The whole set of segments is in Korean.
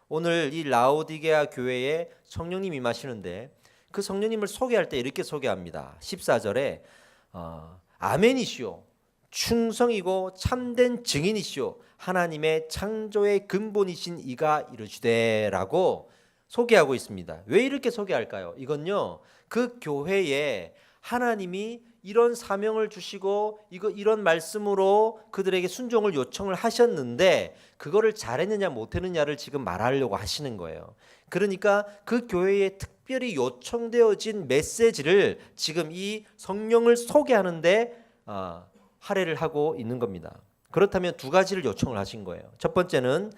오늘 이 라오디게아 교회에 성령님이 임하시는데 그 성령님을 소개할 때 이렇게 소개합니다. 14절에 아멘이시오, 충성이고 참된 증인이시오, 하나님의 창조의 근본이신 이가 이르시되라고 소개하고 있습니다. 왜 이렇게 소개할까요? 이건요, 그 교회에 하나님이 이런 사명을 주시고 이런 말씀으로 그들에게 순종을 요청을 하셨는데 그거를 잘했느냐 못했느냐를 지금 말하려고 하시는 거예요. 그러니까 그 교회에 특별히 요청되어진 메시지를 지금 이 성령을 소개하는데 할애를 하고 있는 겁니다. 그렇다면 두 가지를 요청을 하신 거예요. 첫 번째는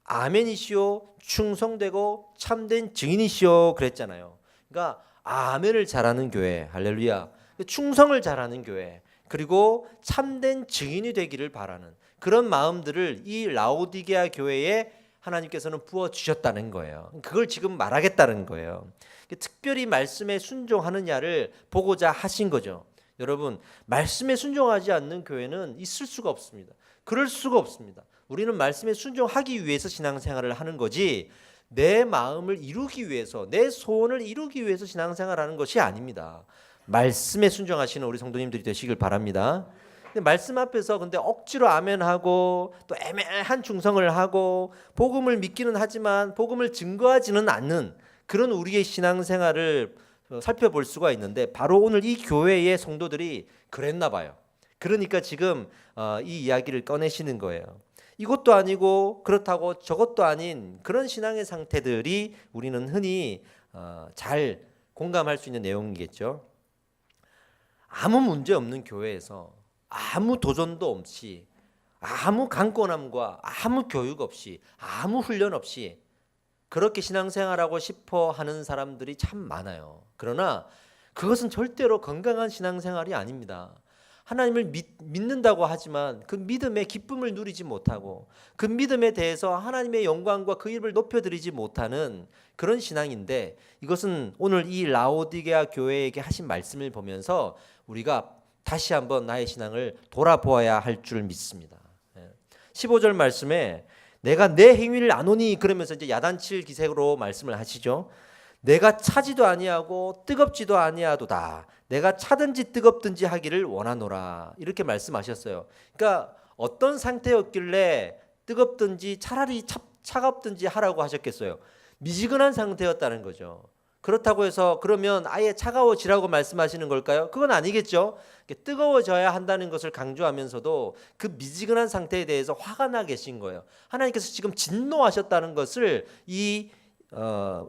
아멘이시오, 충성되고 참된 증인이시오 그랬잖아요. 그러니까 아멘을 잘하는 교회, 할렐루야, 충성을 잘하는 교회, 그리고 참된 증인이 되기를 바라는 그런 마음들을 이 라오디게아 교회에 하나님께서는 부어주셨다는 거예요. 그걸 지금 말하겠다는 거예요. 특별히 말씀에 순종하느냐를 보고자 하신 거죠. 여러분, 말씀에 순종하지 않는 교회는 있을 수가 없습니다. 그럴 수가 없습니다. 우리는 말씀에 순종하기 위해서 신앙생활을 하는 거지 내 마음을 이루기 위해서, 내 소원을 이루기 위해서 신앙생활하는 것이 아닙니다. 말씀에 순종하시는 우리 성도님들이 되시길 바랍니다. 근데 말씀 앞에서 근데 억지로 아멘하고 또 애매한 충성을 하고 복음을 믿기는 하지만 복음을 증거하지는 않는 그런 우리의 신앙생활을 살펴볼 수가 있는데 바로 오늘 이 교회의 성도들이 그랬나 봐요. 그러니까 지금 이 이야기를 꺼내시는 거예요. 이것도 아니고 그렇다고 저것도 아닌 그런 신앙의 상태들이 우리는 흔히 잘 공감할 수 있는 내용이겠죠. 아무 문제 없는 교회에서 아무 도전도 없이 아무 강권함과 아무 교육 없이 아무 훈련 없이 그렇게 신앙생활하고 싶어 하는 사람들이 참 많아요. 그러나 그것은 절대로 건강한 신앙생활이 아닙니다. 하나님을 믿는다고 하지만 그 믿음의 기쁨을 누리지 못하고 그 믿음에 대해서 하나님의 영광과 그 이름을 높여드리지 못하는 그런 신앙인데 이것은 오늘 이 라오디게아 교회에게 하신 말씀을 보면서 우리가 다시 한번 나의 신앙을 돌아보아야 할 줄 믿습니다. 15절 말씀에 내가 내 행위를 아노니 그러면서 이제 야단칠 기색으로 말씀을 하시죠. 내가 차지도 아니하고 뜨겁지도 아니하도다. 내가 차든지 뜨겁든지 하기를 원하노라. 이렇게 말씀하셨어요. 그러니까 어떤 상태였길래 뜨겁든지 차라리 차갑든지 하라고 하셨겠어요. 미지근한 상태였다는 거죠. 그렇다고 해서 그러면 아예 차가워지라고 말씀하시는 걸까요? 그건 아니겠죠. 뜨거워져야 한다는 것을 강조하면서도 그 미지근한 상태에 대해서 화가 나 계신 거예요. 하나님께서 지금 진노하셨다는 것을 이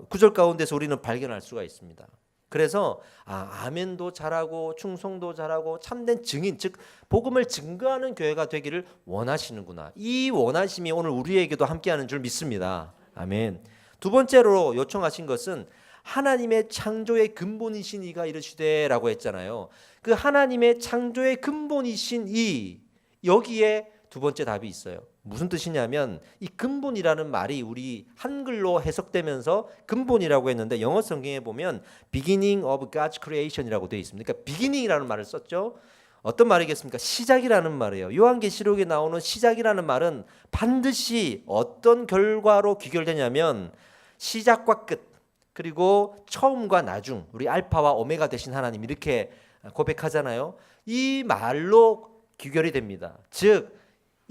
구절 가운데서 우리는 발견할 수가 있습니다. 그래서 아멘도 잘하고 충성도 잘하고 참된 증인, 즉 복음을 증거하는 교회가 되기를 원하시는구나. 이 원하심이 오늘 우리에게도 함께하는 줄 믿습니다. 아멘. 두 번째로 요청하신 것은 하나님의 창조의 근본이신 이가 이르시되라고 했잖아요. 그 하나님의 창조의 근본이신 이, 여기에 두 번째 답이 있어요. 무슨 뜻이냐면 이 근본이라는 말이 우리 한글로 해석되면서 근본이라고 했는데 영어 성경에 보면 beginning of God's creation이라고 되어 있습니다. 그러니까 beginning이라는 말을 썼죠. 어떤 말이겠습니까? 시작이라는 말이에요. 요한계시록에 나오는 시작이라는 말은 반드시 어떤 결과로 귀결되냐면 시작과 끝, 그리고 처음과 나중, 우리 알파와 오메가 되신 하나님 이렇게 고백하잖아요. 이 말로 귀결이 됩니다. 즉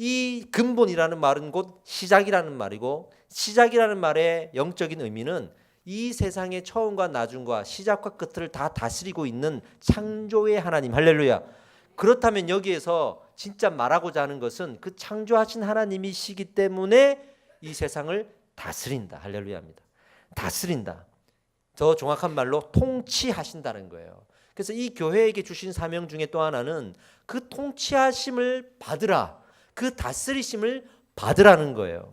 이 근본이라는 말은 곧 시작이라는 말이고 시작이라는 말의 영적인 의미는 이 세상의 처음과 나중과 시작과 끝을 다 다스리고 있는 창조의 하나님, 할렐루야. 그렇다면 여기에서 진짜 말하고자 하는 것은 그 창조하신 하나님이시기 때문에 이 세상을 다스린다, 할렐루야입니다. 다스린다. 더 정확한 말로 통치하신다는 거예요. 그래서 이 교회에게 주신 사명 중에 또 하나는 그 통치하심을 받으라, 그 다스리심을 받으라는 거예요.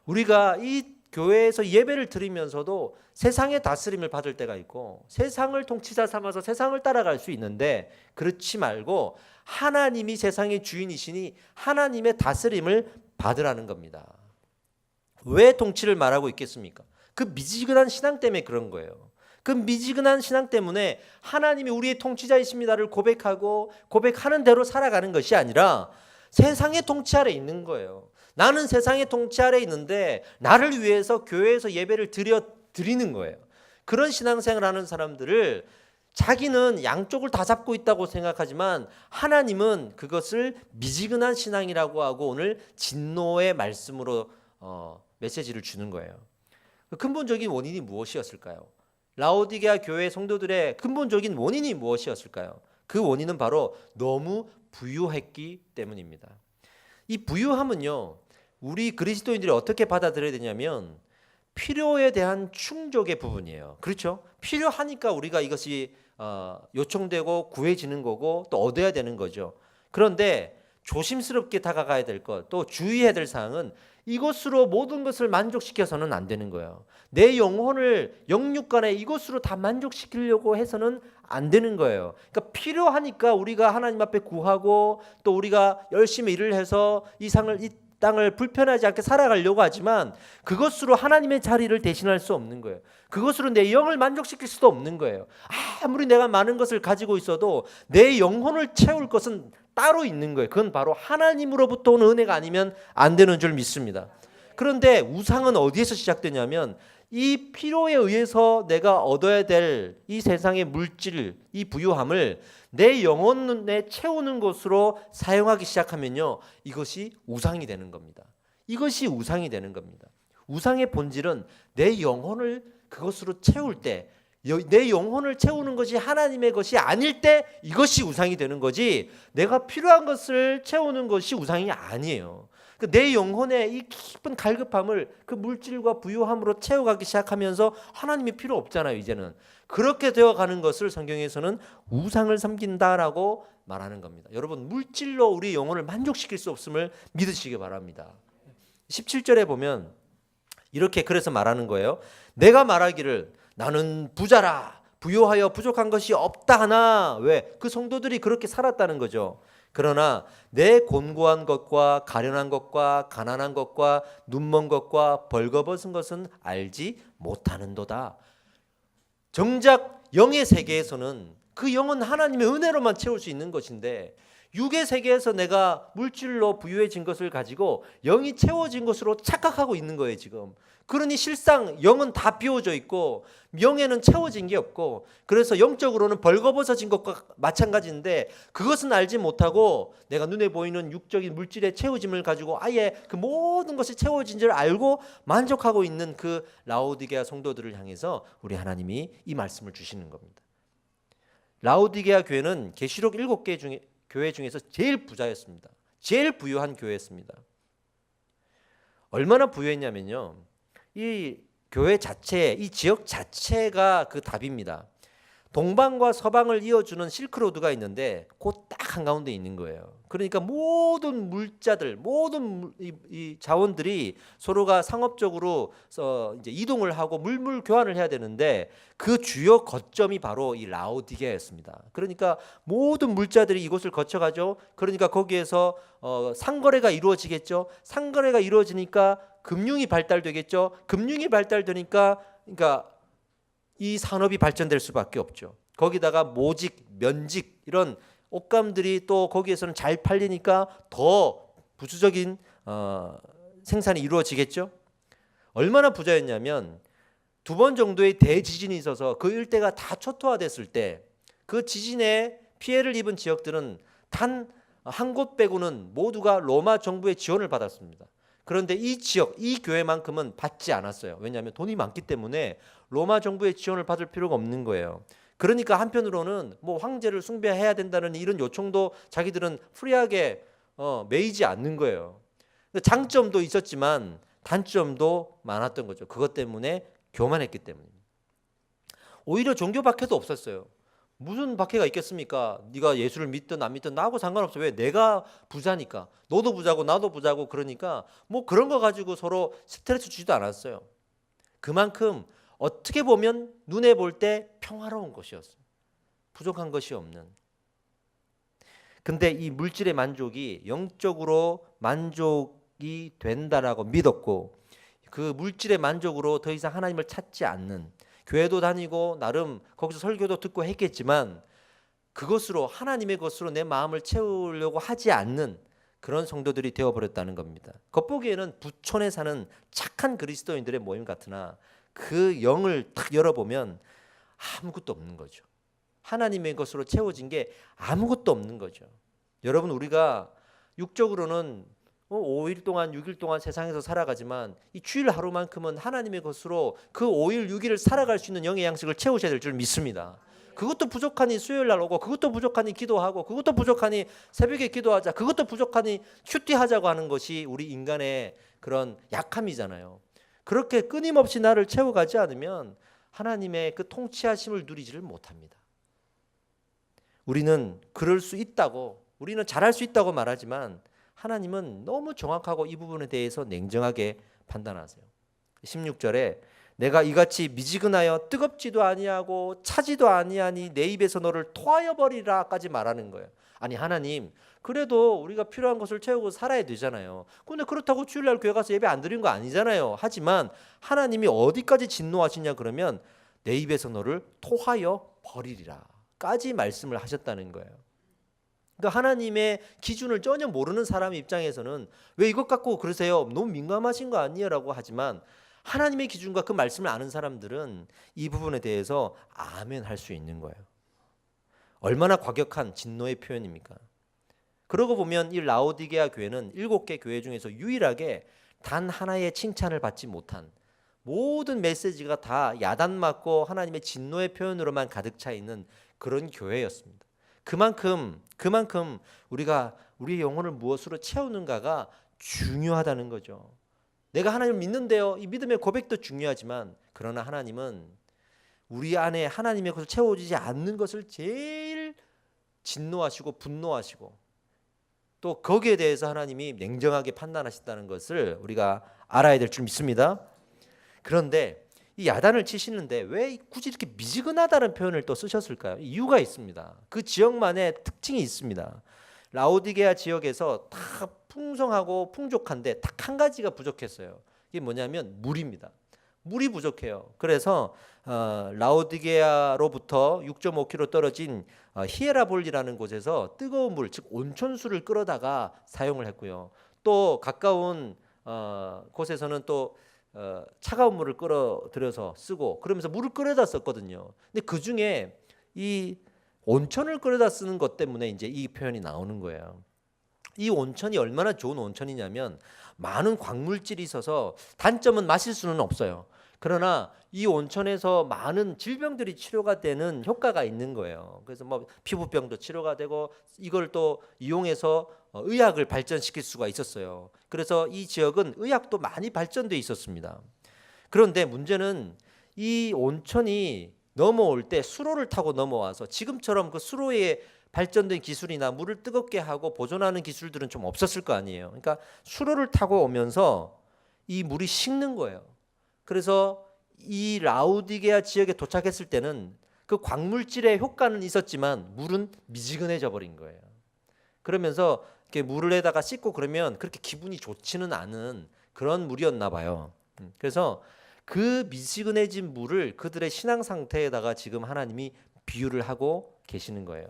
우리가 이 교회에서 예배를 드리면서도 세상의 다스림을 받을 때가 있고 세상을 통치자 삼아서 세상을 따라갈 수 있는데 그렇지 말고 하나님이 세상의 주인이시니 하나님의 다스림을 받으라는 겁니다. 왜 통치를 말하고 있겠습니까? 그 미지근한 신앙 때문에 그런 거예요. 그 미지근한 신앙 때문에 하나님이 우리의 통치자이십니다를 고백하고 고백하는 대로 살아가는 것이 아니라 세상의 통치 아래 있는 거예요. 나는 세상의 통치 아래에 있는데 나를 위해서 교회에서 예배를 드리는 거예요. 그런 신앙생활을 하는 사람들을 자기는 양쪽을 다 잡고 있다고 생각하지만 하나님은 그것을 미지근한 신앙이라고 하고 오늘 진노의 말씀으로 메시지를 주는 거예요. 근본적인 원인이 무엇이었을까요? 라오디게아 교회 성도들의 근본적인 원인이 무엇이었을까요? 그 원인은 바로 너무 부유했기 때문입니다. 이 부유함은요, 우리 그리스도인들이 어떻게 받아들여야 되냐면 필요에 대한 충족의 부분이에요. 그렇죠? 필요하니까 우리가 이것이 요청되고 구해지는 거고 또 얻어야 되는 거죠. 그런데 조심스럽게 다가가야 될 것, 또 주의해야 될 사항은 이것으로 모든 것을 만족시켜서는 안 되는 거예요. 내 영혼을 영육간에 이것으로 다 만족시키려고 해서는 안 되는 거예요. 그러니까 필요하니까 우리가 하나님 앞에 구하고 또 우리가 열심히 일을 해서 이 땅을 불편하지 않게 살아가려고 하지만 그것으로 하나님의 자리를 대신할 수 없는 거예요. 그것으로 내 영을 만족시킬 수도 없는 거예요. 아무리 내가 많은 것을 가지고 있어도 내 영혼을 채울 것은 따로 있는 거예요. 그건 바로 하나님으로부터 온 은혜가 아니면 안 되는 줄 믿습니다. 그런데 우상은 어디에서 시작되냐면 이 필요에 의해서 내가 얻어야 될 이 세상의 물질, 이 부유함을 내 영혼에 채우는 것으로 사용하기 시작하면요, 이것이 우상이 되는 겁니다. 이것이 우상이 되는 겁니다. 우상의 본질은 내 영혼을 그것으로 채울 때, 내 영혼을 채우는 것이 하나님의 것이 아닐 때 이것이 우상이 되는 거지, 내가 필요한 것을 채우는 것이 우상이 아니에요. 내 영혼의 이 깊은 갈급함을 그 물질과 부유함으로 채워가기 시작하면서 하나님이 필요 없잖아요. 이제는 그렇게 되어가는 것을 성경에서는 우상을 섬긴다라고 말하는 겁니다. 여러분, 물질로 우리 영혼을 만족시킬 수 없음을 믿으시기 바랍니다. 17절에 보면 이렇게 그래서 말하는 거예요. 내가 말하기를 나는 부자라, 부요하여 부족한 것이 없다 하나. 왜? 그 성도들이 그렇게 살았다는 거죠. 그러나 내 곤고한 것과 가련한 것과 가난한 것과 눈먼 것과 벌거벗은 것은 알지 못하는도다. 정작 영의 세계에서는 그 영은 하나님의 은혜로만 채울 수 있는 것인데, 육의 세계에서 내가 물질로 부유해진 것을 가지고 영이 채워진 것으로 착각하고 있는 거예요 지금. 그러니 실상 영은 다 비워져 있고 영에는 채워진 게 없고, 그래서 영적으로는 벌거벗어진 것과 마찬가지인데 그것은 알지 못하고 내가 눈에 보이는 육적인 물질의 채워짐을 가지고 아예 그 모든 것이 채워진 줄 알고 만족하고 있는 그 라오디게아 성도들을 향해서 우리 하나님이 이 말씀을 주시는 겁니다. 라오디게아 교회는 계시록 7개 중에 교회 중에서 제일 부자였습니다. 제일 부유한 교회였습니다. 얼마나 부유했냐면요, 이 교회 자체, 이 지역 자체가 그 답입니다. 동방과 서방을 이어주는 실크로드가 있는데 그 딱 한가운데 있는 거예요. 그러니까 모든 물자들, 모든 이 자원들이 서로가 상업적으로 이제 이동을 하고 물물 교환을 해야 되는데 그 주요 거점이 바로 이 라오디게아였습니다. 그러니까 모든 물자들이 이곳을 거쳐가죠. 그러니까 거기에서 상거래가 이루어지겠죠. 상거래가 이루어지니까 금융이 발달되겠죠. 금융이 발달되니까 그러니까 이 산업이 발전될 수밖에 없죠. 거기다가 모직, 면직 이런 옷감들이 또 거기에서는 잘 팔리니까 더 부수적인 생산이 이루어지겠죠. 얼마나 부자였냐면 2번 정도의 대지진이 있어서 그 일대가 다 초토화됐을 때 그 지진에 피해를 입은 지역들은 단 한 곳 빼고는 모두가 로마 정부의 지원을 받았습니다. 그런데 이 지역, 이 교회만큼은 받지 않았어요. 왜냐하면 돈이 많기 때문에 로마 정부의 지원을 받을 필요가 없는 거예요. 그러니까 한편으로는 뭐 황제를 숭배해야 된다는 이런 요청도 자기들은 프리하게 매이지 않는 거예요. 장점도 있었지만 단점도 많았던 거죠. 그것 때문에 교만했기 때문입니다. 오히려 종교 박해도 없었어요. 무슨 박해가 있겠습니까? 네가 예수를 믿든 안 믿든 나하고 상관없어. 왜? 내가 부자니까. 너도 부자고 나도 부자고. 그러니까 뭐 그런 거 가지고 서로 스트레스 주지도 않았어요. 그만큼 어떻게 보면 눈에 볼 때 평화로운 것이었어요. 부족한 것이 없는. 근데 이 물질의 만족이 영적으로 만족이 된다라고 믿었고, 그 물질의 만족으로 더 이상 하나님을 찾지 않는, 교회도 다니고 나름 거기서 설교도 듣고 했겠지만 그것으로 하나님의 것으로 내 마음을 채우려고 하지 않는 그런 성도들이 되어버렸다는 겁니다. 겉보기에는 부촌에 사는 착한 그리스도인들의 모임 같으나 그 영을 탁 열어보면 아무것도 없는 거죠. 하나님의 것으로 채워진 게 아무것도 없는 거죠. 여러분, 우리가 육적으로는 5일 동안 6일 동안 세상에서 살아가지만 이 주일 하루만큼은 하나님의 것으로 그 5일 6일을 살아갈 수 있는 영의 양식을 채우셔야 될 줄 믿습니다. 그것도 부족하니 수요일 날 오고, 그것도 부족하니 기도하고, 그것도 부족하니 새벽에 기도하자, 그것도 부족하니 큐티하자고 하는 것이 우리 인간의 그런 약함이잖아요. 그렇게 끊임없이 나를 채워가지 않으면 하나님의 그 통치하심을 누리지를 못합니다. 우리는 그럴 수 있다고, 우리는 잘할 수 있다고 말하지만 하나님은 너무 정확하고 이 부분에 대해서 냉정하게 판단하세요. 16절에 내가 이같이 미지근하여 뜨겁지도 아니하고 차지도 아니하니 내 입에서 너를 토하여 버리라까지 말하는 거예요. 아니, 하나님, 그래도 우리가 필요한 것을 채우고 살아야 되잖아요. 근데 그렇다고 주일날 교회 가서 예배 안 드린 거 아니잖아요. 하지만 하나님이 어디까지 진노하시냐 그러면 내 입에서 너를 토하여 버리리라까지 말씀을 하셨다는 거예요. 그러니까 하나님의 기준을 전혀 모르는 사람 입장에서는 왜 이것 갖고 그러세요? 너무 민감하신 거 아니에요? 라고 하지만 하나님의 기준과 그 말씀을 아는 사람들은 이 부분에 대해서 아멘 할 수 있는 거예요. 얼마나 과격한 진노의 표현입니까? 그러고 보면 이 라오디게아 교회는 7개 교회 중에서 유일하게 단 하나의 칭찬을 받지 못한, 모든 메시지가 다 야단 맞고 하나님의 진노의 표현으로만 가득 차 있는 그런 교회였습니다. 그만큼 우리가 우리의 영혼을 무엇으로 채우는가가 중요하다는 거죠. 내가 하나님을 믿는데요, 이 믿음의 고백도 중요하지만 그러나 하나님은 우리 안에 하나님의 것을 채워지지 않는 것을 제일 진노하시고 분노하시고 또 거기에 대해서 하나님이 냉정하게 판단하신다는 것을 우리가 알아야 될 줄 믿습니다. 그런데 이 야단을 치시는데 왜 굳이 이렇게 미지근하다는 표현을 또 쓰셨을까요? 이유가 있습니다. 그 지역만의 특징이 있습니다. 라오디게아 지역에서 다 풍성하고 풍족한데 딱 한 가지가 부족했어요. 이게 뭐냐면 물입니다. 물이 부족해요. 그래서 라오디게아로부터 6.5km 떨어진 히에라볼이라는 곳에서 뜨거운 물, 즉 온천수를 끌어다가 사용을 했고요. 또 가까운 곳에서는 또 차가운 물을 끌어들여서 쓰고 그러면서 물을 끓여다 썼거든요. 근데 그 중에 이 온천을 끓여다 쓰는 것 때문에 이제 이 표현이 나오는 거예요. 이 온천이 얼마나 좋은 온천이냐면 많은 광물질이 있어서 단점은 마실 수는 없어요. 그러나 이 온천에서 많은 질병들이 치료가 되는 효과가 있는 거예요. 그래서 뭐 피부병도 치료가 되고 이걸 또 이용해서 의학을 발전시킬 수가 있었어요. 그래서 이 지역은 의학도 많이 발전돼 있었습니다. 그런데 문제는 이 온천이 넘어올 때 수로를 타고 넘어와서 지금처럼 그 수로에 발전된 기술이나 물을 뜨겁게 하고 보존하는 기술들은 좀 없었을 거 아니에요. 그러니까 수로를 타고 오면서 이 물이 식는 거예요. 그래서 이 라오디게아 지역에 도착했을 때는 그 광물질의 효과는 있었지만 물은 미지근해져 버린 거예요. 그러면서 이렇게 물에다가 씻고 그러면 그렇게 기분이 좋지는 않은 그런 물이었나 봐요. 그래서 그 미지근해진 물을 그들의 신앙 상태에다가 지금 하나님이 비유를 하고 계시는 거예요.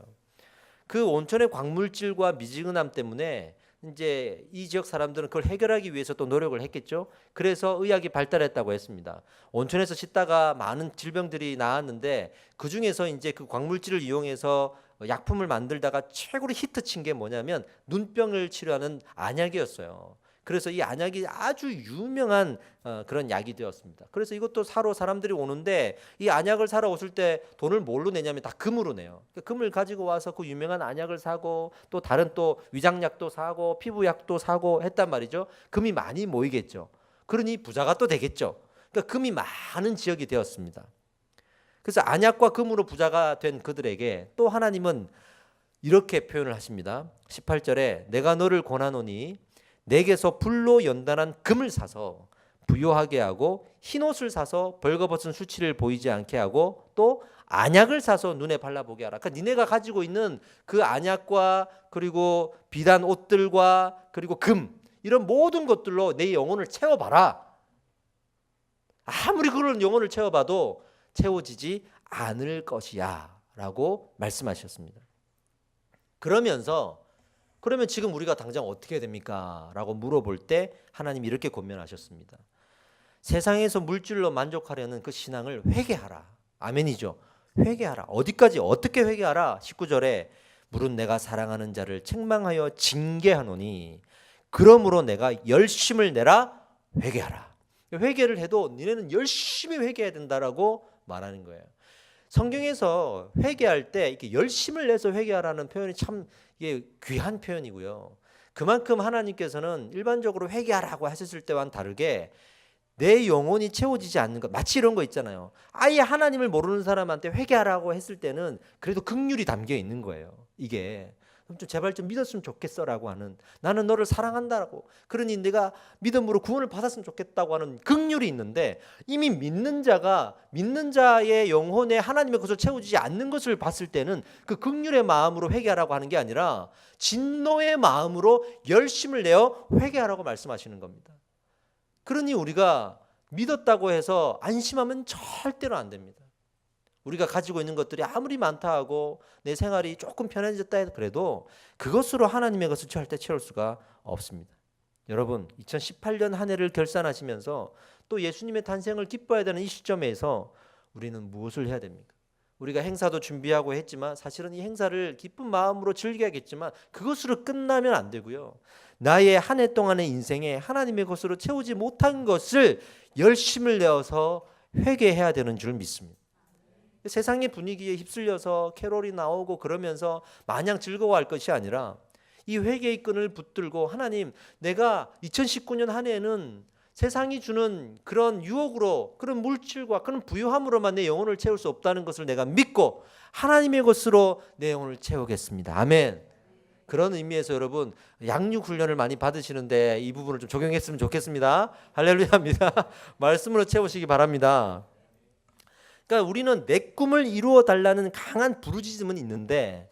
그 온천의 광물질과 미지근함 때문에 이제 이 지역 사람들은 그걸 해결하기 위해서 또 노력을 했겠죠. 그래서 의학이 발달했다고 했습니다. 온천에서 씻다가 많은 질병들이 나았는데 그 중에서 이제 그 광물질을 이용해서 약품을 만들다가 최고로 히트 친 게 뭐냐면 눈병을 치료하는 안약이었어요. 그래서 이 안약이 아주 유명한 그런 약이 되었습니다. 그래서 이것도 사러 사람들이 오는데 이 안약을 사러 오실 때 돈을 뭘로 내냐면 다 금으로 내요. 그러니까 금을 가지고 와서 그 유명한 안약을 사고 또 다른 또 위장약도 사고 피부약도 사고 했단 말이죠. 금이 많이 모이겠죠. 그러니 부자가 또 되겠죠. 그러니까 금이 많은 지역이 되었습니다. 그래서 안약과 금으로 부자가 된 그들에게 또 하나님은 이렇게 표현을 하십니다. 18절에 내가 너를 권하노니 내게서 불로 연단한 금을 사서 부요하게 하고 흰옷을 사서 벌거벗은 수치를 보이지 않게 하고 또 안약을 사서 눈에 발라보게 하라. 그러니까 니네가 가지고 있는 그 안약과 그리고 비단 옷들과 그리고 금 이런 모든 것들로 내 영혼을 채워봐라. 아무리 그런 영혼을 채워봐도 채워지지 않을 것이야 라고 말씀하셨습니다. 그러면서 그러면 지금 우리가 당장 어떻게 해야 됩니까? 라고 물어볼 때 하나님이 이렇게 권면하셨습니다. 세상에서 물질로 만족하려는 그 신앙을 회개하라. 아멘이죠. 회개하라. 어디까지 어떻게 회개하라? 19절에 물은 내가 사랑하는 자를 책망하여 징계하노니 그러므로 내가 열심을 내라 회개하라. 회개를 해도 니네는 열심히 회개해야 된다라고 말하는 거예요. 성경에서 회개할 때 이렇게 열심을 내서 회개하라는 표현이 참 이게 귀한 표현이고요. 그만큼 하나님께서는 일반적으로 회개하라고 하셨을 때와는 다르게 내 영혼이 채워지지 않는 것, 마치 이런 거 있잖아요. 아예 하나님을 모르는 사람한테 회개하라고 했을 때는 그래도 긍휼이 담겨 있는 거예요. 이게 좀 제발 좀 믿었으면 좋겠어라고 하는, 나는 너를 사랑한다라고, 그러니 내가 믿음으로 구원을 받았으면 좋겠다고 하는 긍휼이 있는데, 이미 믿는 자가 믿는 자의 영혼에 하나님의 것을 채워지지 않는 것을 봤을 때는 그 긍휼의 마음으로 회개하라고 하는 게 아니라 진노의 마음으로 열심을 내어 회개하라고 말씀하시는 겁니다. 그러니 우리가 믿었다고 해서 안심하면 절대로 안 됩니다. 우리가 가지고 있는 것들이 아무리 많다 하고 내 생활이 조금 편해졌다 해도 그래도 그것으로 하나님의 것을 절대 채울 수가 없습니다. 여러분, 2018년 한 해를 결산하시면서 또 예수님의 탄생을 기뻐해야 되는 이 시점에서 우리는 무엇을 해야 됩니까? 우리가 행사도 준비하고 했지만 사실은 이 행사를 기쁜 마음으로 즐겨야겠지만 그것으로 끝나면 안 되고요. 나의 한 해 동안의 인생에 하나님의 것으로 채우지 못한 것을 열심을 내어서 회개해야 되는 줄 믿습니다. 세상의 분위기에 휩쓸려서 캐롤이 나오고 그러면서 마냥 즐거워할 것이 아니라 이 회개의 끈을 붙들고, 하나님, 내가 2019년 한 해에는 세상이 주는 그런 유혹으로, 그런 물질과 그런 부유함으로만 내 영혼을 채울 수 없다는 것을 내가 믿고 하나님의 것으로 내 영혼을 채우겠습니다. 아멘. 그런 의미에서 여러분, 양육 훈련을 많이 받으시는데 이 부분을 좀 적용했으면 좋겠습니다. 할렐루야입니다. 말씀으로 채우시기 바랍니다. 그러니까 우리는 내 꿈을 이루어 달라는 강한 부르짖음은 있는데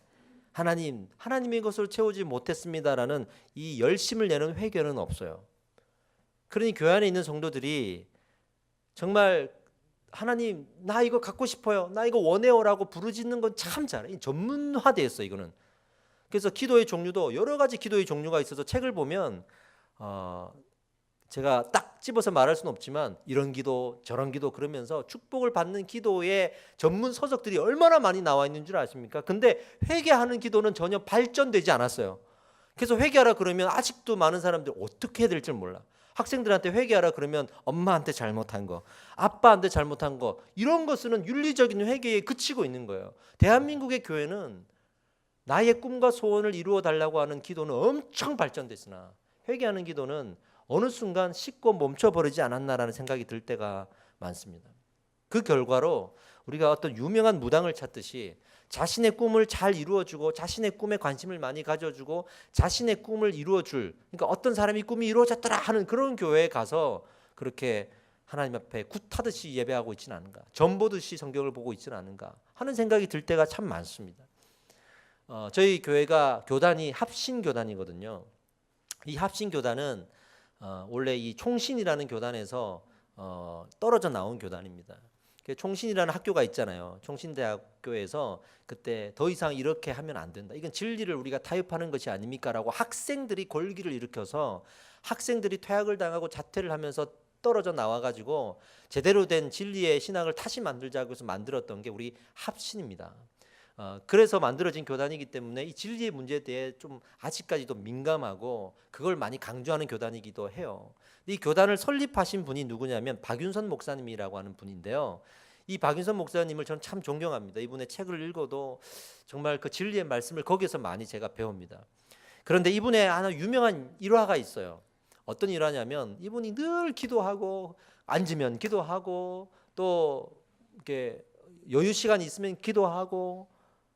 하나님의 것으로 채우지 못했습니다라는 이 열심을 내는 회개는 없어요. 그러니 교회 안에 있는 성도들이 정말 하나님, 나 이거 갖고 싶어요, 나 이거 원해요라고 부르짖는 건 참 잘해. 전문화되었어 이거는. 그래서 기도의 종류도 여러 가지 기도의 종류가 있어서 책을 보면 제가 딱 집어서 말할 수는 없지만 이런 기도 저런 기도 그러면서 축복을 받는 기도의 전문 서적들이 얼마나 많이 나와 있는 줄 아십니까? 근데 회개하는 기도는 전혀 발전되지 않았어요. 그래서 회개하라 그러면 아직도 많은 사람들이 어떻게 해야 될지 몰라. 학생들한테 회개하라 그러면 엄마한테 잘못한 거, 아빠한테 잘못한 거, 이런 것은 윤리적인 회개에 그치고 있는 거예요. 대한민국의 교회는 나의 꿈과 소원을 이루어 달라고 하는 기도는 엄청 발전됐으나 회개하는 기도는 어느 순간 식고 멈춰버리지 않았나라는 생각이 들 때가 많습니다. 그 결과로 우리가 어떤 유명한 무당을 찾듯이 자신의 꿈을 잘 이루어주고 자신의 꿈에 관심을 많이 가져주고 자신의 꿈을 이루어줄, 그러니까 어떤 사람이 꿈이 이루어졌더라 하는 그런 교회에 가서 그렇게 하나님 앞에 굿하듯이 예배하고 있지는 않은가, 전보듯이 성경을 보고 있지는 않은가 하는 생각이 들 때가 참 많습니다. 저희 교회가 교단이 합신교단이거든요. 이 합신교단은 원래 이 총신이라는 교단에서 떨어져 나온 교단입니다. 총신이라는 학교가 있잖아요. 총신대학교에서 그때 더 이상 이렇게 하면 안 된다, 이건 진리를 우리가 타협하는 것이 아닙니까? 라고 학생들이 골기를 일으켜서 학생들이 퇴학을 당하고 자퇴를 하면서 떨어져 나와가지고 제대로 된 진리의 신학을 다시 만들자고 해서 만들었던 게 우리 합신입니다. 그래서 만들어진 교단이기 때문에 이 진리의 문제에 대해 좀 아직까지도 민감하고 그걸 많이 강조하는 교단이기도 해요. 이 교단을 설립하신 분이 누구냐면 박윤선 목사님이라고 하는 분인데요. 이 박윤선 목사님을 저는 참 존경합니다. 이분의 책을 읽어도 정말 그 진리의 말씀을 거기서 많이 제가 배웁니다. 그런데 이분의 하나 유명한 일화가 있어요. 어떤 일화냐면 이분이 늘 기도하고 앉으면 기도하고 또 이렇게 여유 시간이 있으면 기도하고,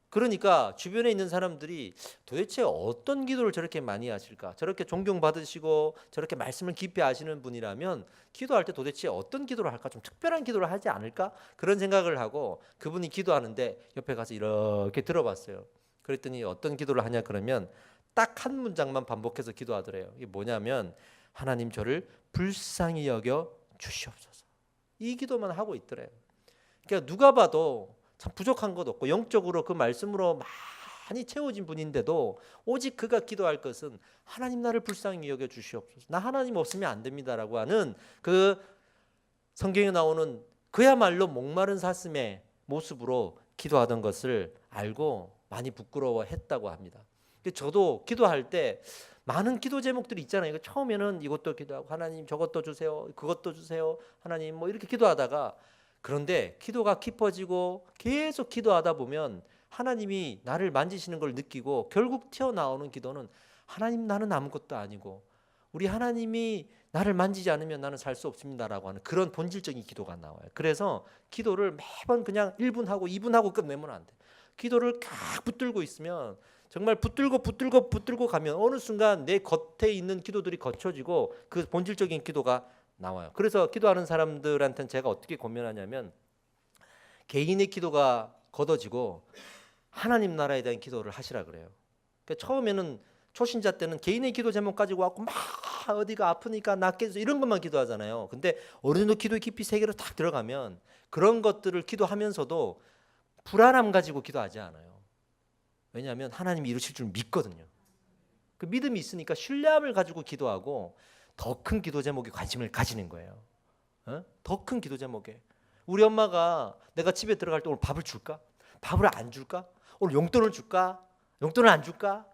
그러니까 주변에 있는 사람들이 도대체 어떤 기도를 저렇게 많이 하실까? 저렇게 존경받으시고 저렇게 말씀을 깊이 아시는 분이라면 기도할 때 도대체 어떤 기도를 할까? 좀 특별한 기도를 하지 않을까? 그런 생각을 하고 그분이 기도하는데 옆에 가서 이렇게 들어봤어요. 그랬더니 어떤 기도를 하냐 그러면 딱 한 문장만 반복해서 기도하더래요. 이게 뭐냐면 하나님 저를 불쌍히 여겨 주시옵소서. 이 기도만 하고 있더래요. 그러니까 누가 봐도 참 부족한 것 없고 영적으로 그 말씀으로 많이 채워진 분인데도 오직 그가 기도할 것은 하나님 나를 불쌍히 여겨 주시옵소서. 나 하나님 없으면 안 됩니다라고 하는 그 성경에 나오는 그야말로 목마른 사슴의 모습으로 기도하던 것을 알고 많이 부끄러워했다고 합니다. 저도 기도할 때 많은 기도 제목들이 있잖아요. 처음에는 이것도 기도하고 하나님 저것도 주세요, 그것도 주세요, 하나님 뭐 이렇게 기도하다가 그런데 기도가 깊어지고 계속 기도하다 보면 하나님이 나를 만지시는 걸 느끼고 결국 튀어나오는 기도는 하나님 나는 아무것도 아니고 우리 하나님이 나를 만지지 않으면 나는 살 수 없습니다라고 하는 그런 본질적인 기도가 나와요. 그래서 기도를 매번 그냥 1분 하고 2분 하고 끝내면 안 돼. 기도를 쫙 붙들고 있으면 정말 붙들고 가면 어느 순간 내 겉에 있는 기도들이 거쳐지고 그 본질적인 기도가 나와요. 그래서 기도하는 사람들한테는 제가 어떻게 권면하냐면 개인의 기도가 걷어지고 하나님 나라에 대한 기도를 하시라 그래요. 그러니까 처음에는 초신자 때는 개인의 기도 제목 가지고 왔고 막 어디가 아프니까 낫게 해서 이런 것만 기도하잖아요. 근데 어느 정도 기도의 깊이 세계로 딱 들어가면 그런 것들을 기도하면서도 불안함 가지고 기도하지 않아요. 왜냐하면 하나님이 이루실 줄 믿거든요. 그 믿음이 있으니까 신뢰함을 가지고 기도하고 더 큰 기도 제목에 관심을 가지는 거예요. 더 큰 기도 제목에 우리 엄마가 내가 집에 들어갈 때 오늘 밥을 줄까? 밥을 안 줄까? 오늘 용돈을 줄까? 용돈을 안 줄까?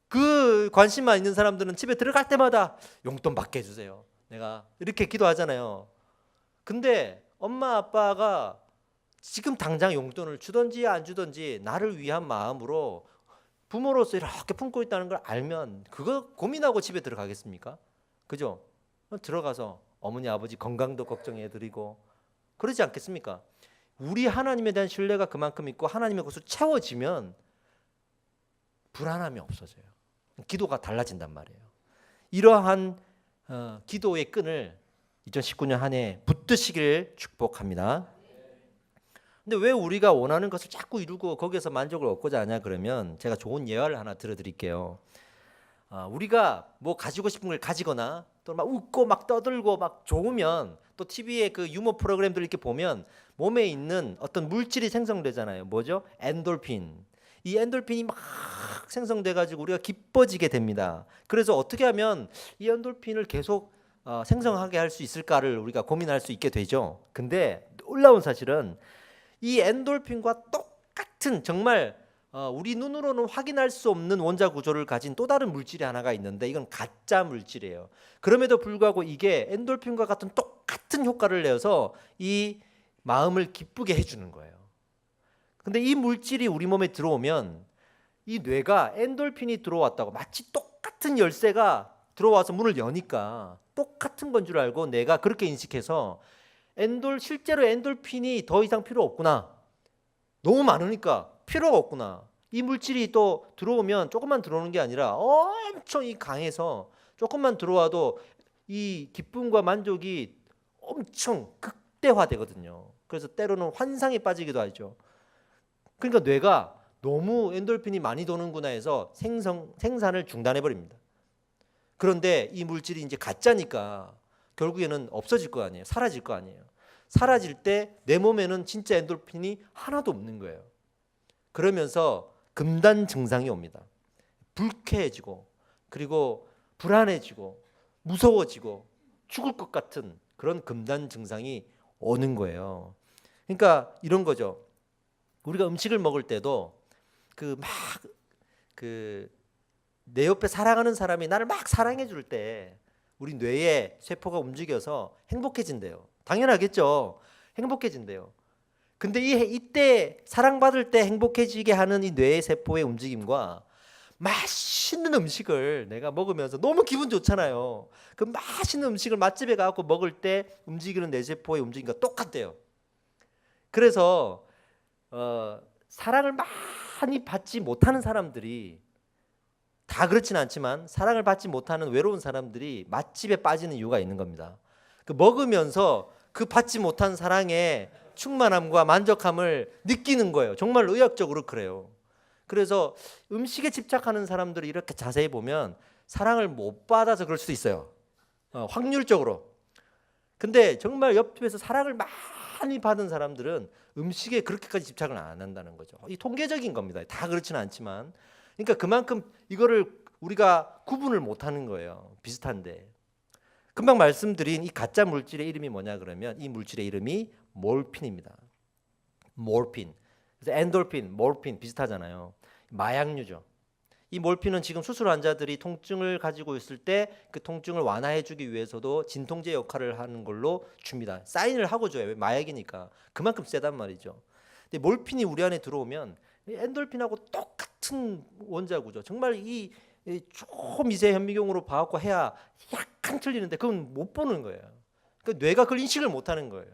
그 관심만 있는 사람들은 집에 들어갈 때마다 용돈 받게 해주세요. 내가 이렇게 기도하잖아요. 근데 엄마 아빠가 지금 당장 용돈을 주든지 안 주든지 나를 위한 마음으로 부모로서 이렇게 품고 있다는 걸 알면 그거 고민하고 집에 들어가겠습니까? 그죠? 들어가서 어머니 아버지 건강도 걱정해드리고 그러지 않겠습니까? 우리 하나님에 대한 신뢰가 그만큼 있고 하나님의 것으로 채워지면 불안함이 없어져요. 기도가 달라진단 말이에요. 이러한 기도의 끈을 2019년 한 해 붙드시길 축복합니다. 근데 왜 우리가 원하는 것을 자꾸 이루고 거기에서 만족을 얻고자 하냐 그러면 제가 좋은 예화를 하나 들어드릴게요. 우리가 뭐 가지고 싶은 걸 가지거나 또 막 웃고 막 떠들고 막 좋으면 또 TV에 그 유머 프로그램들 이렇게 보면 몸에 있는 어떤 물질이 생성되잖아요. 뭐죠? 엔돌핀. 이 엔돌핀이 막 생성돼 가지고 우리가 기뻐지게 됩니다. 그래서 어떻게 하면 이 엔돌핀을 계속 생성하게 할 수 있을까를 우리가 고민할 수 있게 되죠. 근데 놀라운 사실은 이 엔돌핀과 똑같은 정말 우리 눈으로는 확인할 수 없는 원자 구조를 가진 또 다른 물질이 하나가 있는데 이건 가짜 물질이에요. 그럼에도 불구하고 이게 엔돌핀과 같은 똑같은 효과를 내서 이 마음을 기쁘게 해주는 거예요. 근데 이 물질이 우리 몸에 들어오면 이 뇌가 엔돌핀이 들어왔다고 마치 똑같은 열쇠가 들어와서 문을 여니까 똑같은 건 줄 알고 뇌가 그렇게 인식해서 실제로 엔돌핀이 더 이상 필요 없구나. 너무 많으니까 필요가 없구나. 이 물질이 또 들어오면 조금만 들어오는 게 아니라 엄청 강해서 조금만 들어와도 이 기쁨과 만족이 엄청 극대화되거든요. 그래서 때로는 환상에 빠지기도 하죠. 그러니까 뇌가 너무 엔돌핀이 많이 도는구나 해서 생산을 중단해 버립니다. 그런데 이 물질이 이제 가짜니까 결국에는 없어질 거 아니에요. 사라질 거 아니에요. 사라질 때 내 몸에는 진짜 엔돌핀이 하나도 없는 거예요. 그러면서 금단 증상이 옵니다. 불쾌해지고 그리고 불안해지고 무서워지고 죽을 것 같은 그런 금단 증상이 오는 거예요. 그러니까 이런 거죠. 우리가 음식을 먹을 때도 내 옆에 사랑하는 사람이 나를 막 사랑해 줄 때 우리 뇌의 세포가 움직여서 행복해진대요. 당연하겠죠. 행복해진대요. 근데 이때 사랑받을 때 행복해지게 하는 이 뇌의 세포의 움직임과 맛있는 음식을 내가 먹으면서 너무 기분 좋잖아요. 그 맛있는 음식을 맛집에 가서 먹을 때 움직이는 뇌세포의 움직임과 똑같대요. 그래서 사랑을 많이 받지 못하는 사람들이 다 그렇지는 않지만 사랑을 받지 못하는 외로운 사람들이 맛집에 빠지는 이유가 있는 겁니다. 그 먹으면서 그 받지 못한 사랑의 충만함과 만족함을 느끼는 거예요. 정말로 의학적으로 그래요. 그래서 음식에 집착하는 사람들이 이렇게 자세히 보면 사랑을 못 받아서 그럴 수도 있어요. 확률적으로. 근데 정말 옆집에서 사랑을 많이 받은 사람들은 음식에 그렇게까지 집착을 안 한다는 거죠. 이 통계적인 겁니다. 다 그렇지는 않지만, 그러니까 그만큼 이거를 우리가 구분을 못하는 거예요. 비슷한데. 금방 말씀드린 이 가짜 물질의 이름이 뭐냐 그러면 이 물질의 이름이 몰핀입니다. 몰핀. 그래서 엔돌핀, 몰핀 비슷하잖아요. 마약류죠. 이 몰핀은 지금 수술 환자들이 통증을 가지고 있을 때 그 통증을 완화해주기 위해서도 진통제 역할을 하는 걸로 줍니다. 사인을 하고 줘요. 왜? 마약이니까. 그만큼 세단 말이죠. 근데 몰핀이 우리 안에 들어오면 엔돌핀하고 똑같은 원자구죠. 정말 이 초미세 현미경으로 봐갖고 해야 약간 틀리는데 그건 못 보는 거예요. 그러니까 뇌가 그걸 인식을 못하는 거예요.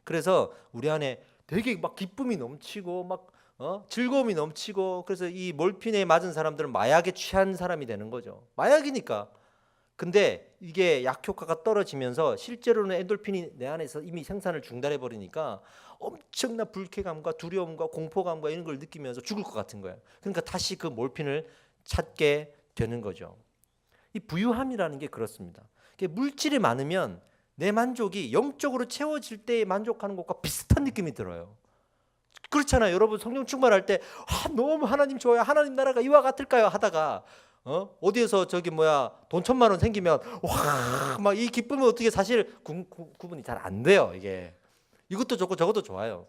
그래서 우리 안에 되게 막 기쁨이 넘치고 막 즐거움이 넘치고, 그래서 이 몰핀에 맞은 사람들은 마약에 취한 사람이 되는 거죠. 마약이니까. 근데 이게 약효과가 떨어지면서 실제로는 엔돌핀이 내 안에서 이미 생산을 중단해 버리니까 엄청난 불쾌감과 두려움과 공포감과 이런 걸 느끼면서 죽을 것 같은 거예요. 그러니까 다시 그 몰핀을 찾게 되는 거죠. 이 부유함이라는 게 그렇습니다. 물질이 많으면 내 만족이 영적으로 채워질 때에 만족하는 것과 비슷한 느낌이 들어요. 그렇잖아요. 여러분 성령 충만할 때 너무 하나님 좋아요. 하나님 나라가 이와 같을까요? 하다가 어디에서 돈 1,000만 원 생기면 와 막 이 기쁨은 어떻게 사실 구분이 잘 안 돼요. 이게 이것도 좋고 저것도 좋아요.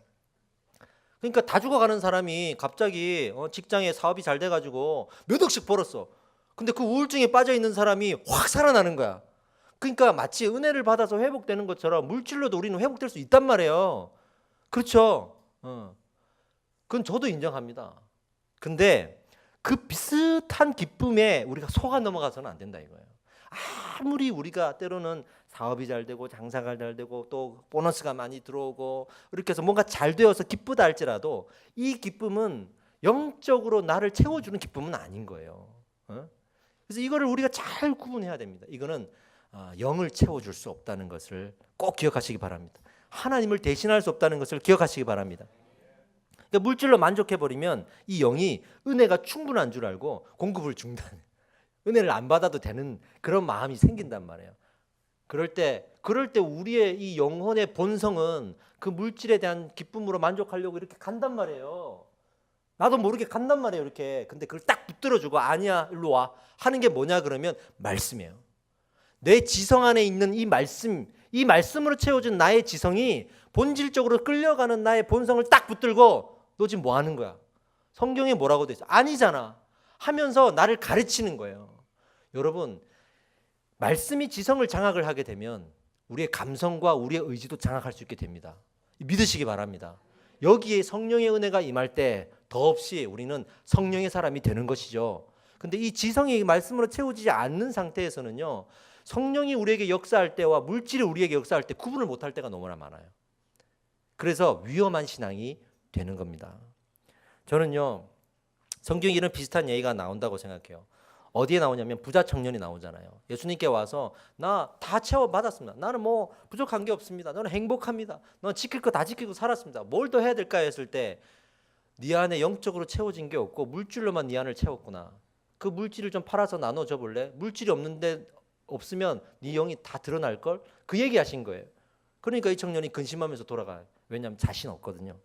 그러니까 다 죽어가는 사람이 갑자기 직장에 사업이 잘 돼가지고 몇 억씩 벌었어. 근데 그 우울증에 빠져 있는 사람이 확 살아나는 거야. 그러니까 마치 은혜를 받아서 회복되는 것처럼 물질로도 우리는 회복될 수 있단 말이에요. 그렇죠? 그건 저도 인정합니다. 근데 그 비슷한 기쁨에 우리가 속아 넘어가서는 안 된다 이거예요. 아무리 우리가 때로는 사업이 잘 되고 장사가 잘 되고 또 보너스가 많이 들어오고 이렇게 해서 뭔가 잘 되어서 기쁘다 할지라도 이 기쁨은 영적으로 나를 채워주는 기쁨은 아닌 거예요. 그래서 이거를 우리가 잘 구분해야 됩니다. 이거는 영을 채워줄 수 없다는 것을 꼭 기억하시기 바랍니다. 하나님을 대신할 수 없다는 것을 기억하시기 바랍니다. 그러니까 물질로 만족해버리면 이 영이 은혜가 충분한 줄 알고 공급을 중단해. 은혜를 안 받아도 되는 그런 마음이 생긴단 말이에요. 그럴 때 우리의 이 영혼의 본성은 그 물질에 대한 기쁨으로 만족하려고 이렇게 간단 말이에요. 나도 모르게 간단 말이에요. 이렇게. 근데 그걸 딱 붙들어주고 아니야 일로 와 하는 게 뭐냐 그러면 말씀이에요. 내 지성 안에 있는 이 말씀으로 채워진 나의 지성이 본질적으로 끌려가는 나의 본성을 딱 붙들고 너 지금 뭐 하는 거야? 성경에 뭐라고 돼 있어? 아니잖아 하면서 나를 가르치는 거예요. 여러분 말씀이 지성을 장악을 하게 되면 우리의 감성과 우리의 의지도 장악할 수 있게 됩니다. 믿으시기 바랍니다. 여기에 성령의 은혜가 임할 때 더없이 우리는 성령의 사람이 되는 것이죠. 근데 이 지성이 말씀으로 채워지지 않는 상태에서는요, 성령이 우리에게 역사할 때와 물질이 우리에게 역사할 때 구분을 못할 때가 너무나 많아요. 그래서 위험한 신앙이 되는 겁니다. 저는요, 성경에 이런 비슷한 얘기가 나온다고 생각해요. 어디에 나오냐면 부자 청년이 나오잖아요. 예수님께 와서 나 다 채워받았습니다. 나는 뭐 부족한 게 없습니다. 저는 행복합니다. 넌 지킬 거 다 지키고 살았습니다. 뭘 더 해야 될까 했을 때 네 안에 영적으로 채워진 게 없고 물질로만 네 안을 채웠구나. 그 물질을 좀 팔아서 나눠줘 볼래? 물질이 없으면 네 영이 다 드러날 걸? 그 얘기하신 거예요. 그러니까 이 청년이 근심하면서 돌아가요. 왜냐하면 자신 없거든요.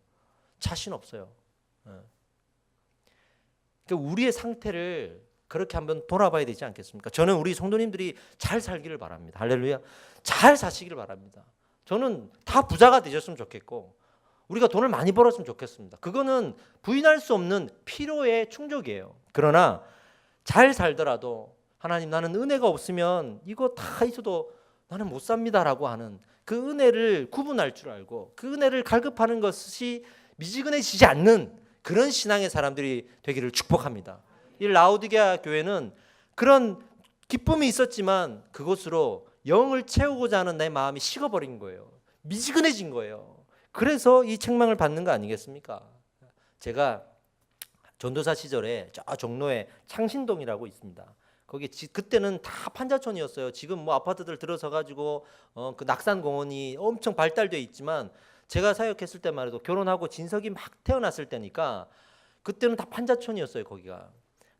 자신 없어요. 그러니까 우리의 상태를 그렇게 한번 돌아봐야 되지 않겠습니까? 저는 우리 성도님들이 잘 살기를 바랍니다. 할렐루야. 잘 사시기를 바랍니다. 저는 다 부자가 되셨으면 좋겠고 우리가 돈을 많이 벌었으면 좋겠습니다. 그거는 부인할 수 없는 필요의 충족이에요. 그러나 잘 살더라도 하나님 나는 은혜가 없으면 이거 다 있어도 나는 못 삽니다라고 하는 그 은혜를 구분할 줄 알고 그 은혜를 갈급하는 것이 미지근해지지 않는 그런 신앙의 사람들이 되기를 축복합니다. 이 라오디게아 교회는 그런 기쁨이 있었지만 그것으로 영을 채우고자 하는 내 마음이 식어버린 거예요. 미지근해진 거예요. 그래서 이 책망을 받는 거 아니겠습니까? 제가 전도사 시절에 저 종로에 창신동이라고 있습니다. 거기 그때는 다 판자촌이었어요. 지금 뭐 아파트들 들어서 가지고 그 낙산공원이 엄청 발달돼 있지만 제가 사역했을 때만 해도 결혼하고 진석이 막 태어났을 때니까 그때는 다 판자촌이었어요. 거기가.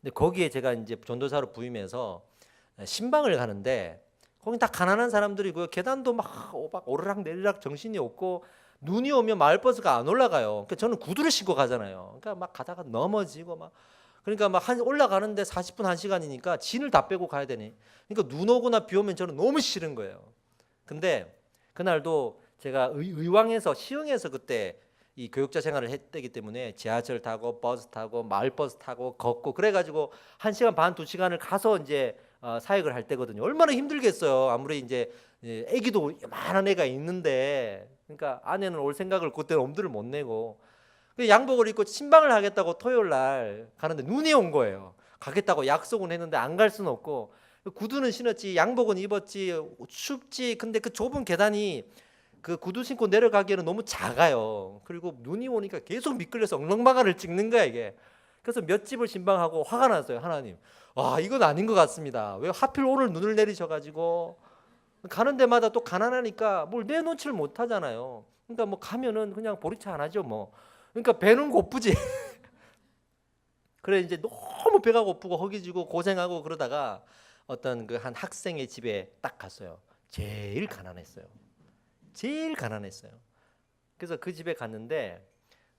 근데 거기에 제가 이제 전도사로 부임해서 신방을 가는데 거기 다 가난한 사람들이고요. 계단도 막 오르락 내리락 정신이 없고 눈이 오면 마을버스가 안 올라가요. 그러니까 저는 구두를 신고 가잖아요. 그러니까 막 가다가 넘어지고 막 그러니까 막 한 올라가는데 40분 1시간이니까 진을 다 빼고 가야 되니. 그러니까 눈 오거나 비 오면 저는 너무 싫은 거예요. 근데 그날도 제가 의왕에서 시흥에서 그때 이 교육자 생활을 했기 때문에 지하철 타고 버스 타고 마을버스 타고 걷고 그래가지고 1시간 반 2시간을 가서 이제 사역을 할 때거든요. 얼마나 힘들겠어요. 아무리 이제 애기도 요만한 애가 있는데 그러니까 아내는 올 생각을 그때는 엄두를 못 내고 양복을 입고 신방을 하겠다고 토요일 날 가는데 눈이 온 거예요. 가겠다고 약속은 했는데 안 갈 수는 없고 구두는 신었지 양복은 입었지 춥지. 근데 그 좁은 계단이 그 구두 신고 내려가기에는 너무 작아요. 그리고 눈이 오니까 계속 미끌려서 엉망방아를 찍는 거야 이게. 그래서 몇 집을 신방하고 화가 났어요. 하나님, 와 이건 아닌 것 같습니다. 왜 하필 오늘 눈을 내리셔가지고 가는 데마다 또 가난하니까 뭘 내놓지를 못하잖아요. 그러니까 뭐 가면은 그냥 보리차 안 하죠 뭐. 그러니까 배는 고프지. 그래 이제 너무 배가 고프고 허기지고 고생하고 그러다가 어떤 그 한 학생의 집에 딱 갔어요. 제일 가난했어요. 제일 가난했어요. 그래서 그 집에 갔는데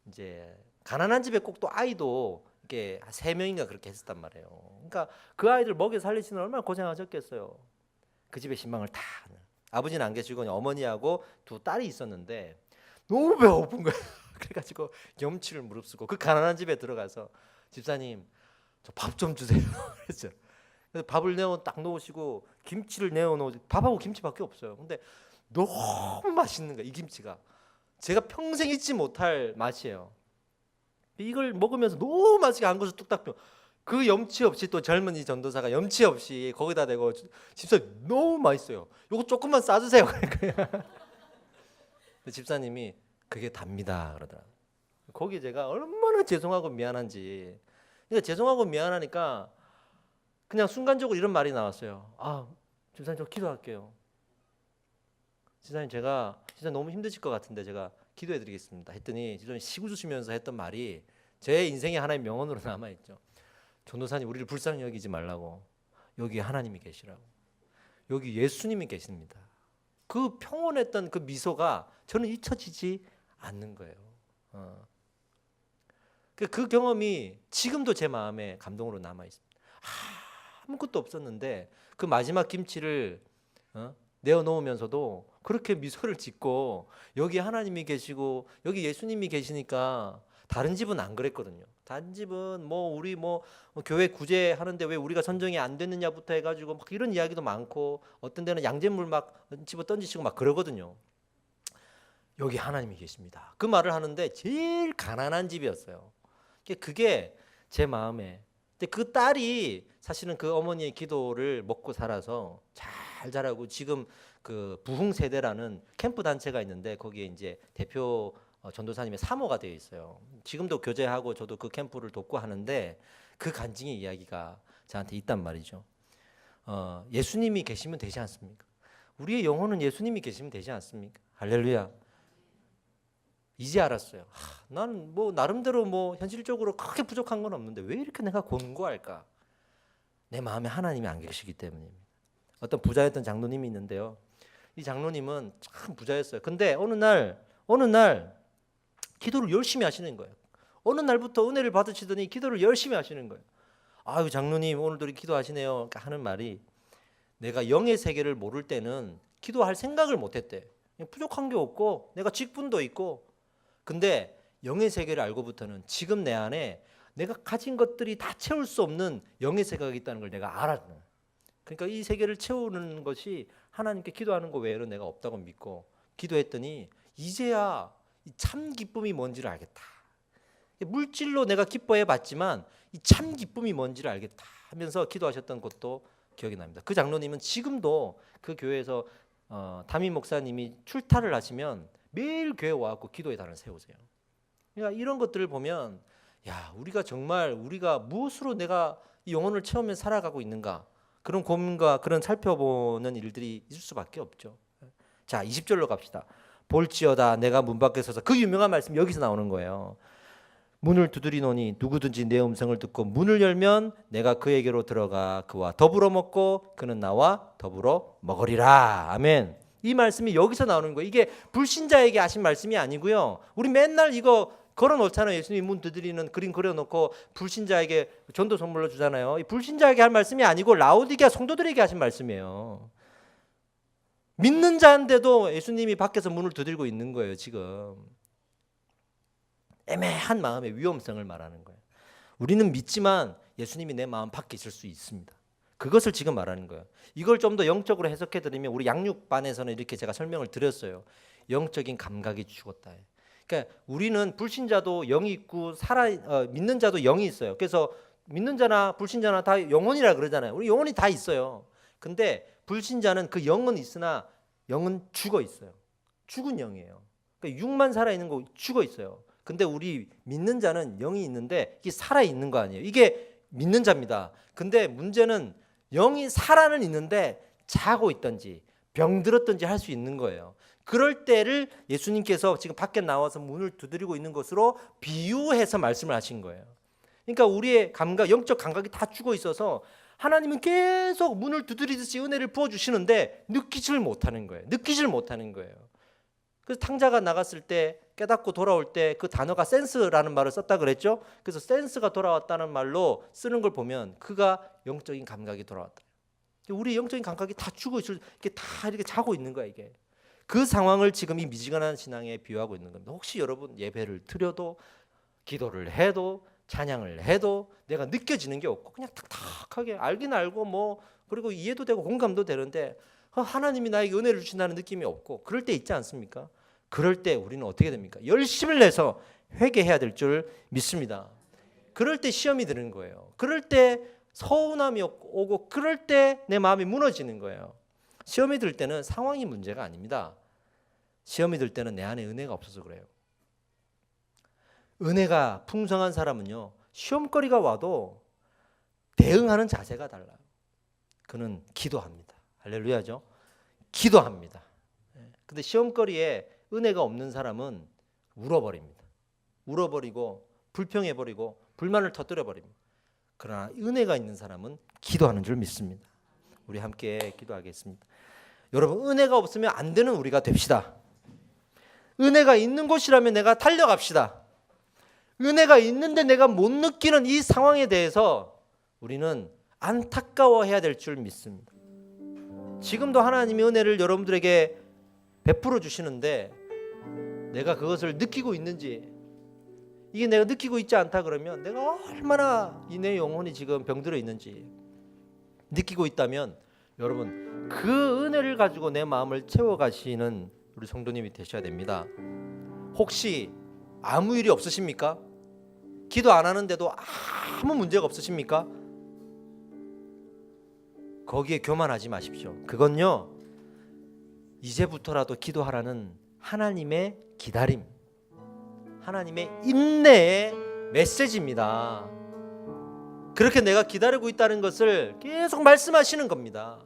이제 가난한 집에 꼭 또 아이도 이렇게 3명인가 그렇게 했었단 말이에요. 그러니까 그 아이들 먹여 살리시는 얼마나 고생하셨겠어요. 그 집에 신방을 다 아버지는 안 계시고 어머니하고 2딸이 있었는데 너무 배가 고픈 거예요. 그래가지고 염치를 무릅쓰고 그 가난한 집에 들어가서 집사님 저 밥 좀 주세요. 그랬죠. 그래서 밥을 딱 놓으시고 김치를 내어놓으시고 밥하고 김치밖에 없어요. 근데 너무 맛있는 거야 이 김치가. 제가 평생 잊지 못할 맛이에요. 이걸 먹으면서 너무 맛있게 한 것을 뚝딱 그 염치 없이 또 젊은이 전도사가 염치 없이 거기다 대고 집사님 너무 맛있어요. 요거 조금만 싸주세요. 집사님이 그게 답니다 그러더라고요. 거기 제가 얼마나 죄송하고 미안한지. 그러니까 죄송하고 미안하니까 그냥 순간적으로 이런 말이 나왔어요. 아 집사님 저 기도할게요. 집사님 제가 진짜 너무 힘드실 것 같은데 제가 기도해드리겠습니다 했더니 집사님이 시구 주시면서 했던 말이 제 인생의 하나의 명언으로 남아있죠. 전도사님 우리를 불쌍히 여기지 말라고. 여기 하나님이 계시라고. 여기 예수님이 계십니다. 그 평온했던 그 미소가 저는 잊혀지지 않는 거예요. 그 경험이 지금도 제 마음에 감동으로 남아있습니다. 아무것도 없었는데 그 마지막 김치를 내어놓으면서도 그렇게 미소를 짓고 여기 하나님이 계시고 여기 예수님이 계시니까. 다른 집은 안 그랬거든요. 다른 집은 뭐 우리 뭐 교회 구제하는데 왜 우리가 선정이 안 됐느냐부터 해가지고 막 이런 이야기도 많고 어떤 데는 양잿물 막 집어 던지시고 막 그러거든요. 여기 하나님이 계십니다. 그 말을 하는데 제일 가난한 집이었어요. 그게 제 마음에. 근데 그 딸이 사실은 그 어머니의 기도를 먹고 살아서 잘 자라고 지금 그 부흥 세대라는 캠프 단체가 있는데 거기에 이제 대표 전도사님의 사모가 되어 있어요. 지금도 교제하고 저도 그 캠프를 돕고 하는데 그 간증의 이야기가 저한테 있단 말이죠. 예수님이 계시면 되지 않습니까? 우리의 영혼은 예수님이 계시면 되지 않습니까? 할렐루야. 이제 알았어요. 나는 뭐 나름대로 뭐 현실적으로 크게 부족한 건 없는데 왜 이렇게 내가 곤고할까? 내 마음에 하나님이 안 계시기 때문입니다. 어떤 부자였던 장로님이 있는데요. 이 장로님은 참 부자였어요. 근데 어느 날 기도를 열심히 하시는 거예요. 어느 날부터 은혜를 받으시더니 기도를 열심히 하시는 거예요. 아유 장로님 오늘도 기도하시네요. 그러니까 하는 말이 내가 영의 세계를 모를 때는 기도할 생각을 못했대. 부족한 게 없고 내가 직분도 있고 근데 영의 세계를 알고부터는 지금 내 안에 내가 가진 것들이 다 채울 수 없는 영의 세계가 있다는 걸 내가 알았네. 그러니까 이 세계를 채우는 것이 하나님께 기도하는 거 외에는 내가 없다고 믿고 기도했더니 이제야 참 기쁨이 뭔지를 알겠다. 물질로 내가 기뻐해 봤지만 이 참 기쁨이 뭔지를 알겠다 하면서 기도하셨던 것도 기억이 납니다. 그 장로님은 지금도 그 교회에서 담임 목사님이 출타를 하시면 매일 교회 와갖고 기도의 단을 세우세요. 그러니까 이런 것들을 보면 야 우리가 정말 우리가 무엇으로 내가 이 영혼을 채우며 살아가고 있는가 그런 고민과 그런 살펴보는 일들이 있을 수밖에 없죠. 자 20절로 갑시다. 볼지어다 내가 문 밖에 서서 그 유명한 말씀 여기서 나오는 거예요. 문을 두드리노니 누구든지 내 음성을 듣고 문을 열면 내가 그에게로 들어가 그와 더불어 먹고 그는 나와 더불어 먹으리라. 아멘. 이 말씀이 여기서 나오는 거예요. 이게 불신자에게 하신 말씀이 아니고요. 우리 맨날 이거 걸어놓잖아요. 예수님 문 두드리는 그림 그려놓고 불신자에게 전도 선물로 주잖아요. 이 불신자에게 할 말씀이 아니고 라오디게아 성도들에게 하신 말씀이에요. 믿는 자인데도 예수님이 밖에서 문을 두드리고 있는 거예요. 지금 애매한 마음의 위험성을 말하는 거예요. 우리는 믿지만 예수님이 내 마음 밖에 있을 수 있습니다. 그것을 지금 말하는 거예요. 이걸 좀 더 영적으로 해석해 드리면 우리 양육반에서는 이렇게 제가 설명을 드렸어요. 영적인 감각이 죽었다. 그러니까 우리는 불신자도 영이 있고 믿는 자도 영이 있어요. 그래서 믿는 자나 불신자나 다 영혼이라 그러잖아요. 우리 영혼이 다 있어요. 근데 불신자는 그 영은 있으나 영은 죽어 있어요. 죽은 영이에요. 그러니까 육만 살아 있는 거 죽어 있어요. 근데 우리 믿는 자는 영이 있는데 이게 살아 있는 거 아니에요. 이게 믿는 자입니다. 근데 문제는 영이 살아는 있는데 자고 있든지 병들었든지 할 수 있는 거예요. 그럴 때를 예수님께서 지금 밖에 나와서 문을 두드리고 있는 것으로 비유해서 말씀을 하신 거예요. 그러니까 우리의 감각, 영적 감각이 다 죽어 있어서 하나님은 계속 문을 두드리듯이 은혜를 부어주시는데 느끼질 못하는 거예요. 그래서 탕자가 나갔을 때 깨닫고 돌아올 때 그 단어가 센스라는 말을 썼다 그랬죠. 그래서 센스가 돌아왔다는 말로 쓰는 걸 보면 그가 영적인 감각이 돌아왔다. 우리 영적인 감각이 다 죽어 있을 이게 다 이렇게 자고 있는 거야 이게. 그 상황을 지금 이 미지근한 신앙에 비유하고 있는 겁니다. 혹시 여러분 예배를 드려도 기도를 해도 찬양을 해도 내가 느껴지는 게 없고 그냥 탁탁하게 알긴 알고 뭐 그리고 이해도 되고 공감도 되는데 하나님이 나에게 은혜를 주신다는 느낌이 없고 그럴 때 있지 않습니까? 그럴 때 우리는 어떻게 됩니까? 열심을 내서 회개해야 될 줄 믿습니다. 그럴 때 시험이 드는 거예요. 그럴 때 서운함이 오고 그럴 때 내 마음이 무너지는 거예요. 시험이 들 때는 상황이 문제가 아닙니다. 시험이 들 때는 내 안에 은혜가 없어서 그래요. 은혜가 풍성한 사람은요, 시험거리가 와도 대응하는 자세가 달라요. 그는 기도합니다. 할렐루야죠. 기도합니다. 근데 시험거리에 은혜가 없는 사람은 울어버립니다. 울어버리고 불평해버리고 불만을 터뜨려버립니다. 그러나 은혜가 있는 사람은 기도하는 줄 믿습니다. 우리 함께 기도하겠습니다. 여러분, 은혜가 없으면 안 되는 우리가 됩시다. 은혜가 있는 곳이라면 내가 달려갑시다. 은혜가 있는데 내가 못 느끼는 이 상황에 대해서 우리는 안타까워해야 될 줄 믿습니다. 지금도 하나님이 은혜를 여러분들에게 베풀어 주시는데 내가 그것을 느끼고 있는지, 이게 내가 느끼고 있지 않다 그러면 내가 얼마나 내 영혼이 지금 병들어 있는지 느끼고 있다면 여러분 그 은혜를 가지고 내 마음을 채워가시는 우리 성도님이 되셔야 됩니다. 혹시 아무 일이 없으십니까? 기도 안 하는데도 아무 문제가 없으십니까? 거기에 교만하지 마십시오. 그건요, 이제부터라도 기도하라는 하나님의 기다림, 하나님의 인내의 메시지입니다. 그렇게 내가 기다리고 있다는 것을 계속 말씀하시는 겁니다.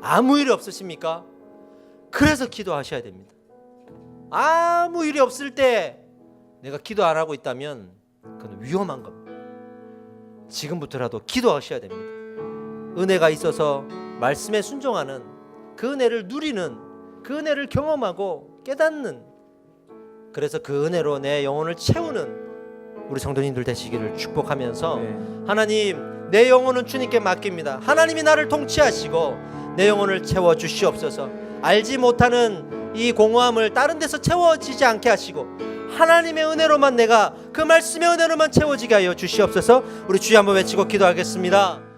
아무 일이 없으십니까? 그래서 기도하셔야 됩니다. 아무 일이 없을 때 내가 기도 안 하고 있다면 그건 위험한 겁니다. 지금부터라도 기도하셔야 됩니다. 은혜가 있어서 말씀에 순종하는 그 은혜를 누리는, 그 은혜를 경험하고 깨닫는, 그래서 그 은혜로 내 영혼을 채우는 우리 성도님들 되시기를 축복하면서 하나님, 내 영혼은 주님께 맡깁니다. 하나님이 나를 통치하시고 내 영혼을 채워 주시옵소서. 알지 못하는 이 공허함을 다른 데서 채워지지 않게 하시고 하나님의 은혜로만, 내가 그 말씀의 은혜로만 채워지게 하여 주시옵소서. 우리 주여 한번 외치고 기도하겠습니다.